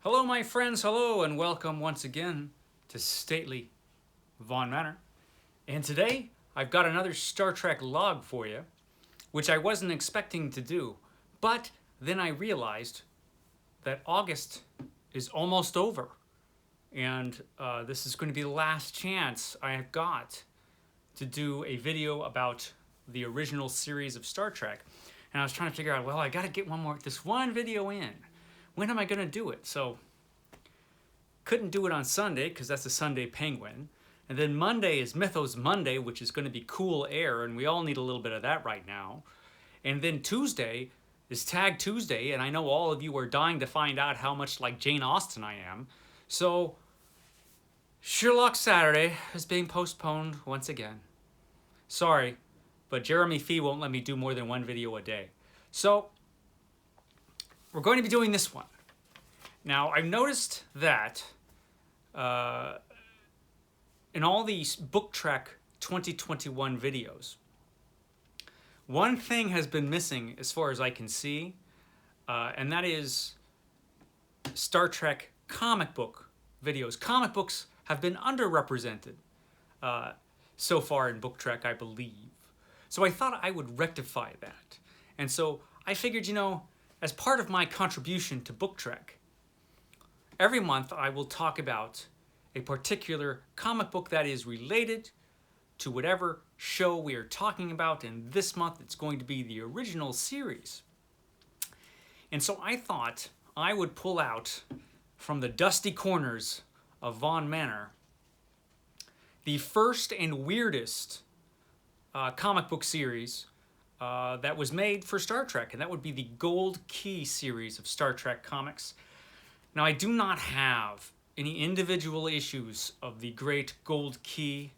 Hello, my friends, hello, and welcome once again to stately Von Manor. And today, I've got another Star Trek log for you, which I wasn't expecting to do. But then I realized that August is almost over. And this is going to be the last chance I have got to do a video about the original series of Star Trek. And I was trying to figure out, well, I got to get this one video in. When am I going to do it? So, couldn't do it on Sunday because that's a Sunday Penguin. And then Monday is Mythos Monday, which is going to be cool air, and we all need a little bit of that right now. And then Tuesday is Tag Tuesday, and I know all of you are dying to find out how much like Jane Austen I am. So, Sherlock Saturday is being postponed once again. Sorry, but Jeremy Fee won't let me do more than one video a day. So, we're going to be doing this one. Now, I've noticed that in all these Book Trek 2021 videos, one thing has been missing as far as I can see, and that is Star Trek comic book videos. Comic books have been underrepresented so far in Book Trek, I believe. So I thought I would rectify that. And so I figured, as part of my contribution to Book Trek, every month I will talk about a particular comic book that is related to whatever show we are talking about, and this month it's going to be the original series. And so I thought I would pull out from the dusty corners of Von Manor the first and weirdest comic book series that was made for Star Trek, and that would be the Gold Key series of Star Trek comics. Now, I do not have any individual issues of the great Gold Key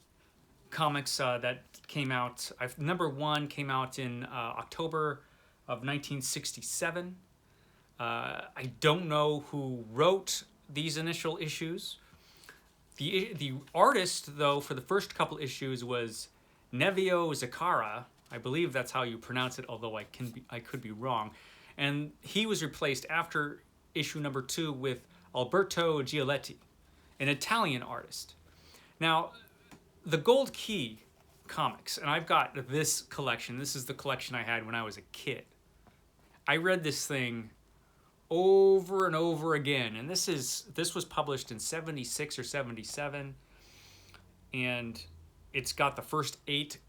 comics that came out. Number one came out in October of 1967. I don't know who wrote these initial issues. The artist, though, for the first couple issues was Nevio Zakara. I believe that's how you pronounce it, although I could be wrong. And he was replaced after issue number 2 with Alberto Gialetti, an Italian artist. Now, the Gold Key comics, and I've got this collection. This is the collection I had when I was a kid. I read this thing over and over again, and this was published in 76 or 77, and it's got the first 8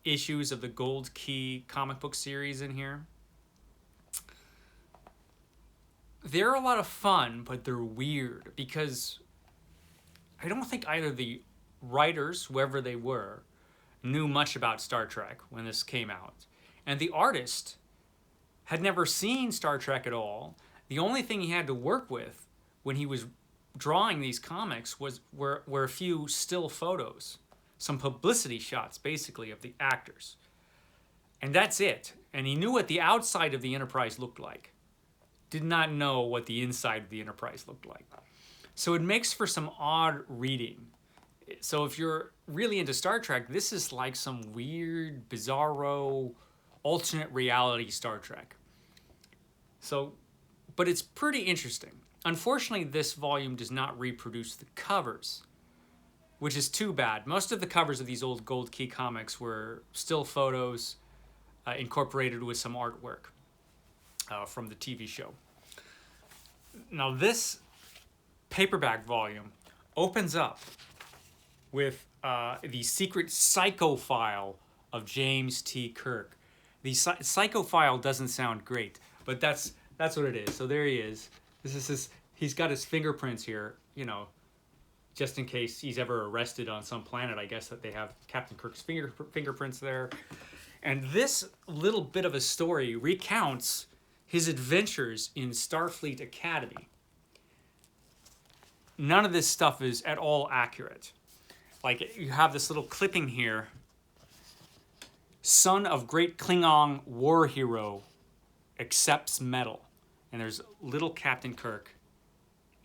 issues of the Gold Key comic book series in here. They're a lot of fun, but they're weird because I don't think either the writers, whoever they were, knew much about Star Trek when this came out. And the artist had never seen Star Trek at all. The only thing he had to work with when he was drawing these comics were a few still photos, some publicity shots, basically, of the actors. And that's it. And he knew what the outside of the Enterprise looked like. Did not know what the inside of the Enterprise looked like. So it makes for some odd reading. So if you're really into Star Trek, this is like some weird, bizarro, alternate reality Star Trek. So, but it's pretty interesting. Unfortunately, this volume does not reproduce the covers, which is too bad. Most of the covers of these old Gold Key comics were still photos incorporated with some artwork from the TV show. Now, this paperback volume opens up with the secret psycho file of James T. Kirk. The psycho file doesn't sound great, but that's what it is. So there he is. He's got his fingerprints here, just in case he's ever arrested on some planet. I guess that they have Captain Kirk's fingerprints there. And this little bit of a story recounts his adventures in Starfleet Academy. None of this stuff is at all accurate. Like, you have this little clipping here. Son of great Klingon war hero accepts medal. And there's little Captain Kirk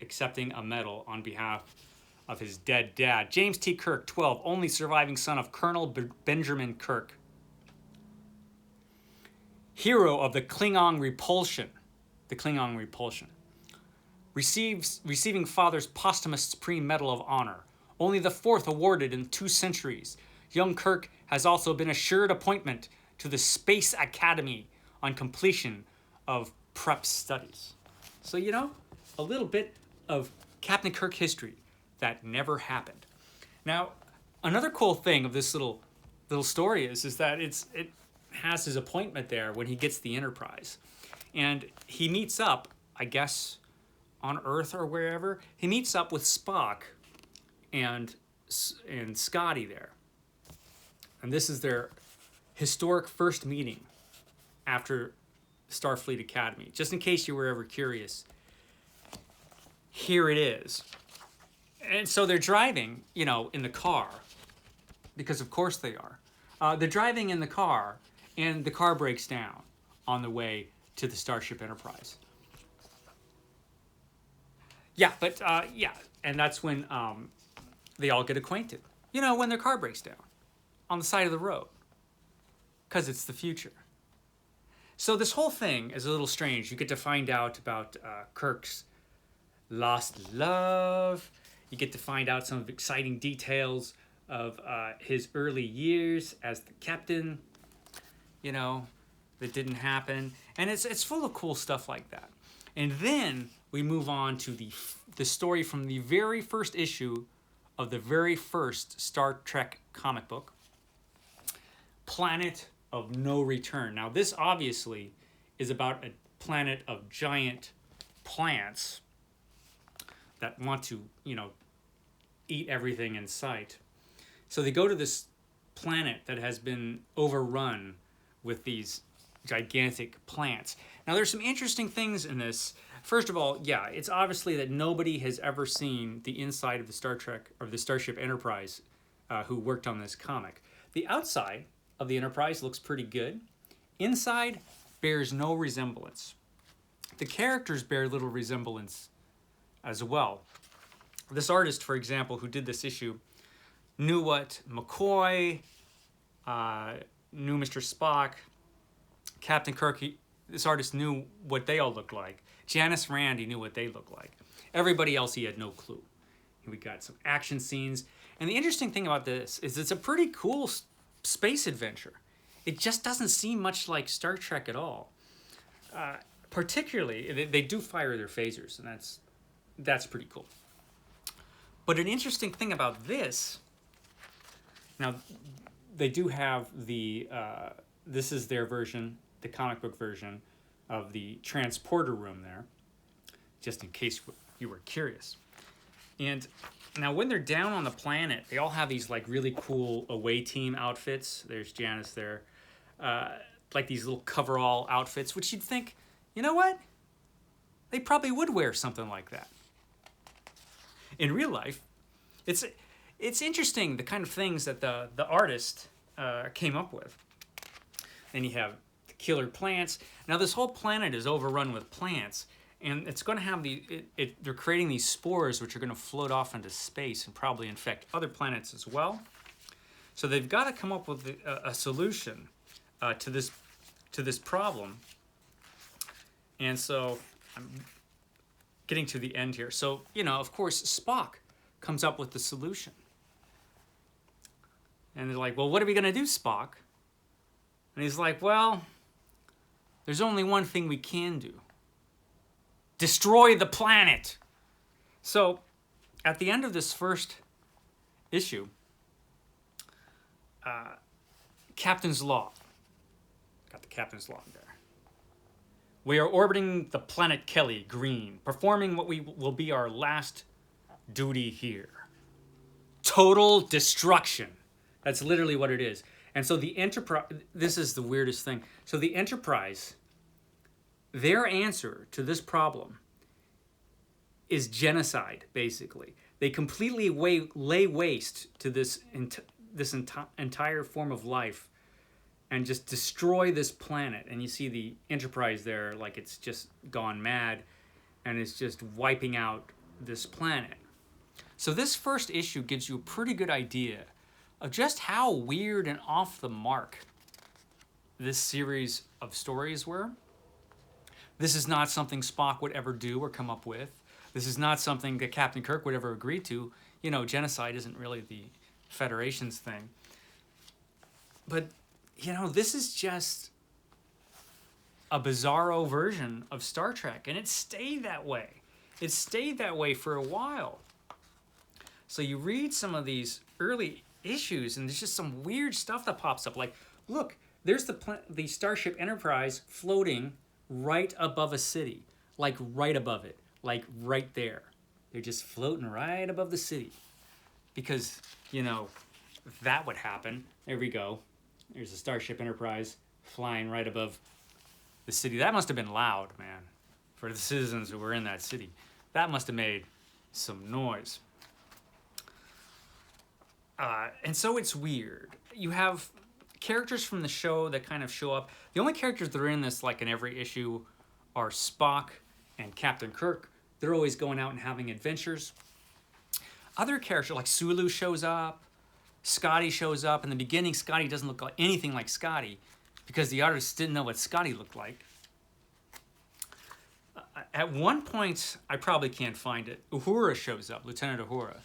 accepting a medal on behalf of his dead dad. James T. Kirk, 12, only surviving son of Colonel Benjamin Kirk. Hero of the Klingon Repulsion. The Klingon Repulsion. receiving father's posthumous Supreme Medal of Honor, only the fourth awarded in 2 centuries. Young Kirk has also been assured appointment to the Space Academy on completion of prep studies. So, you know, a little bit of Captain Kirk history that never happened. Now, another cool thing of this little story is that it has his appointment there when he gets the Enterprise. And he meets up, I guess, on Earth or wherever. He meets up with Spock and Scotty there. And this is their historic first meeting after Starfleet Academy. Just in case you were ever curious, here it is. And so they're driving, you know, in the car, because of course they are. They're driving in the car, and the car breaks down on the way to the Starship Enterprise. Yeah, but and that's when they all get acquainted. You know, when their car breaks down on the side of the road, because it's the future. So this whole thing is a little strange. You get to find out about Kirk's lost love. You get to find out some exciting details of his early years as the captain, you know, that didn't happen. And it's full of cool stuff like that. And then we move on to the story from the very first issue of the very first Star Trek comic book, Planet of No Return. Now, this obviously is about a planet of giant plants that want to, you know, eat everything in sight. So they go to this planet that has been overrun with these gigantic plants. Now, there's some interesting things in this. First of all, yeah, it's obviously that nobody has ever seen the inside of the Star Trek or the Starship Enterprise who worked on this comic. The outside of the Enterprise looks pretty good. Inside bears no resemblance. The characters bear little resemblance as well. This artist, for example, who did this issue, knew what McCoy, knew Mr. Spock, Captain Kirk. This artist knew what they all looked like. Janice Rand, he knew what they looked like. Everybody else, he had no clue. And we got some action scenes. And the interesting thing about this is it's a pretty cool space adventure. It just doesn't seem much like Star Trek at all. Particularly, they do fire their phasers, and that's pretty cool. But an interesting thing about this, now they do have the, this is their version, the comic book version of the transporter room there, just in case you were curious. And now when they're down on the planet, they all have these like really cool away team outfits. There's Janice there. Like these little coverall outfits, which you'd think, you know what? They probably would wear something like that. In real life, it's interesting the kind of things that the artist came up with. And you have the killer plants. Now this whole planet is overrun with plants, and it's going to have they're creating these spores which are going to float off into space and probably infect other planets as well. So they've got to come up with a solution to this problem. And so I'm getting to the end here. So, you know, of course, Spock comes up with the solution. And they're like, well, what are we going to do, Spock? And he's like, well, there's only one thing we can do. Destroy the planet. So, at the end of this first issue, Captain's Log. Got the Captain's Log there. We are orbiting the planet Kelly Green, performing what will be our last duty here. Total destruction. That's literally what it is. And so the Enterprise, this is the weirdest thing. So the Enterprise, their answer to this problem is genocide, basically. They completely lay waste to this entire form of life and just destroy this planet. And you see the Enterprise there like it's just gone mad and it's just wiping out this planet. So this first issue gives you a pretty good idea of just how weird and off the mark this series of stories were. This is not something Spock would ever do or come up with, This is not something that Captain Kirk would ever agree to. You know, genocide isn't really the Federation's thing. But, you know, this is just a bizarro version of Star Trek, and it stayed that way. It stayed that way for a while. So you read some of these early issues, and there's just some weird stuff that pops up. Like, look, there's the Starship Enterprise floating right above a city. Like, right above it. Like, right there. They're just floating right above the city. Because, you know, that would happen. There we go. There's a Starship Enterprise flying right above the city. That must have been loud, man, for the citizens who were in that city. That must have made some noise. And so it's weird. You have characters from the show that kind of show up. The only characters that are in this, like in every issue, are Spock and Captain Kirk. They're always going out and having adventures. Other characters, like Sulu shows up, Scotty shows up. In the beginning, Scotty doesn't look like anything like Scotty because the artists didn't know what Scotty looked like. At one point, I probably can't find it, Uhura shows up, Lieutenant Uhura.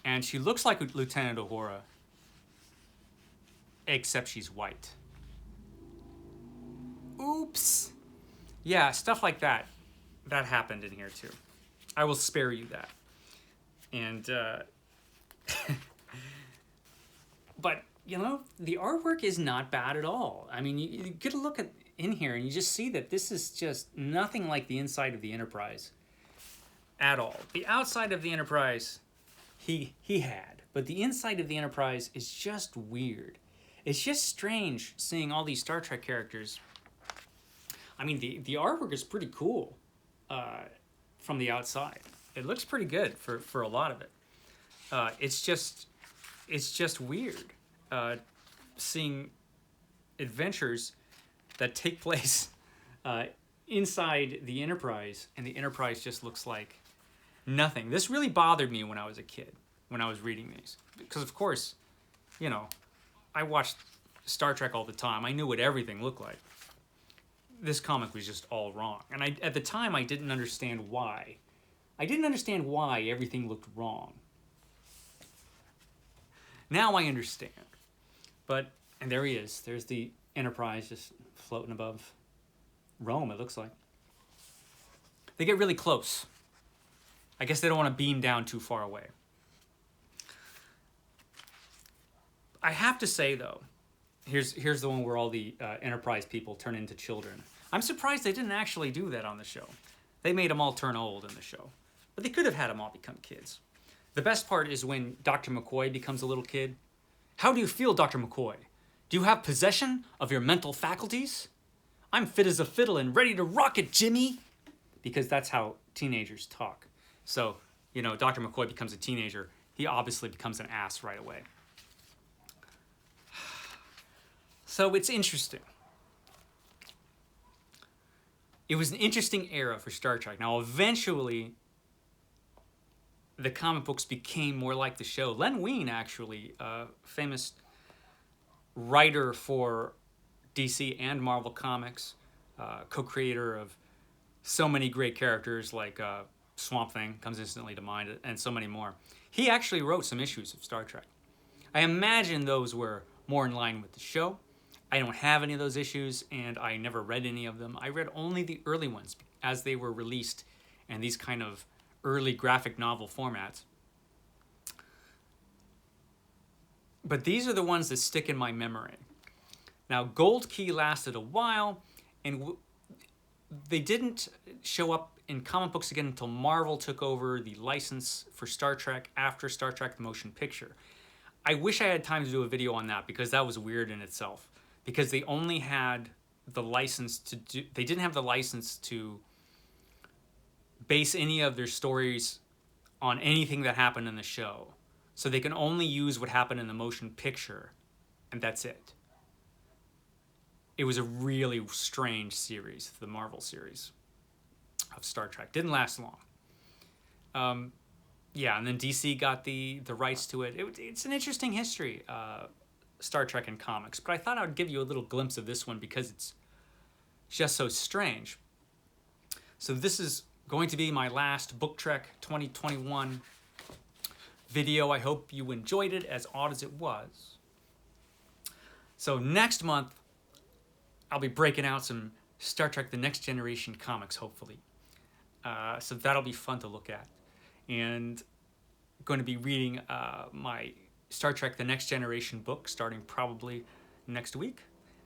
And she looks like Lieutenant Uhura, except she's white. Oops. Yeah, stuff like that. That happened in here too. I will spare you that. And, but, you know, the artwork is not bad at all. I mean, you get a look in here and you just see that this is just nothing like the inside of the Enterprise at all. The outside of the Enterprise, he had, but the inside of the Enterprise is just weird. It's just strange seeing all these Star Trek characters. I mean, the artwork is pretty cool from the outside. It looks pretty good for a lot of it. It's just weird seeing adventures that take place inside the Enterprise, and the Enterprise just looks like nothing. This really bothered me when I was a kid, when I was reading these. Because, of course, you know, I watched Star Trek all the time. I knew what everything looked like. This comic was just all wrong. And at the time, I didn't understand why. I didn't understand why everything looked wrong. Now I understand. But, and there he is. There's the Enterprise just floating above Rome, it looks like. They get really close. I guess they don't want to beam down too far away. I have to say, though, here's the one where all the Enterprise people turn into children. I'm surprised they didn't actually do that on the show. They made them all turn old in the show. But they could have had them all become kids. The best part is when Dr. McCoy becomes a little kid. How do you feel, Dr. McCoy? Do you have possession of your mental faculties? I'm fit as a fiddle and ready to rock it, Jimmy! Because that's how teenagers talk. So, you know, Dr. McCoy becomes a teenager. He obviously becomes an ass right away. So it's interesting. It was an interesting era for Star Trek. Now, eventually, the comic books became more like the show. Len Wein, actually, a famous writer for DC and Marvel Comics, co-creator of so many great characters like Swamp Thing comes instantly to mind, and so many more. He actually wrote some issues of Star Trek. I imagine those were more in line with the show. I don't have any of those issues, and I never read any of them. I read only the early ones as they were released in these kind of early graphic novel formats. But these are the ones that stick in my memory. Now, Gold Key lasted a while, and they didn't show up in comic books again until Marvel took over the license for Star Trek after Star Trek the Motion Picture. I wish I had time to do a video on that because that was weird in itself. Because they only had the license to do, they didn't have the license to base any of their stories on anything that happened in the show. So they can only use what happened in the motion picture, and that's it. It was a really strange series, the Marvel series of Star Trek. Didn't last long. Yeah, and then DC got the rights to it. It's an interesting history, Star Trek in comics, but I thought I would give you a little glimpse of this one because it's just so strange. So this is going to be my last Book Trek 2021 video. I hope you enjoyed it as odd as it was. So next month, I'll be breaking out some Star Trek The Next Generation comics, hopefully. So that'll be fun to look at. And going to be reading my Star Trek The Next Generation book starting probably next week.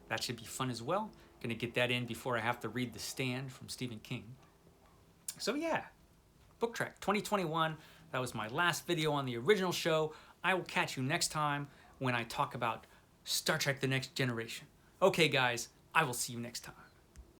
That should be fun as well. Going to get that in before I have to read The Stand from Stephen King. So yeah, Book Trek 2021. That was my last video on the original show. I will catch you next time when I talk about Star Trek The Next Generation. Okay guys, I will see you next time.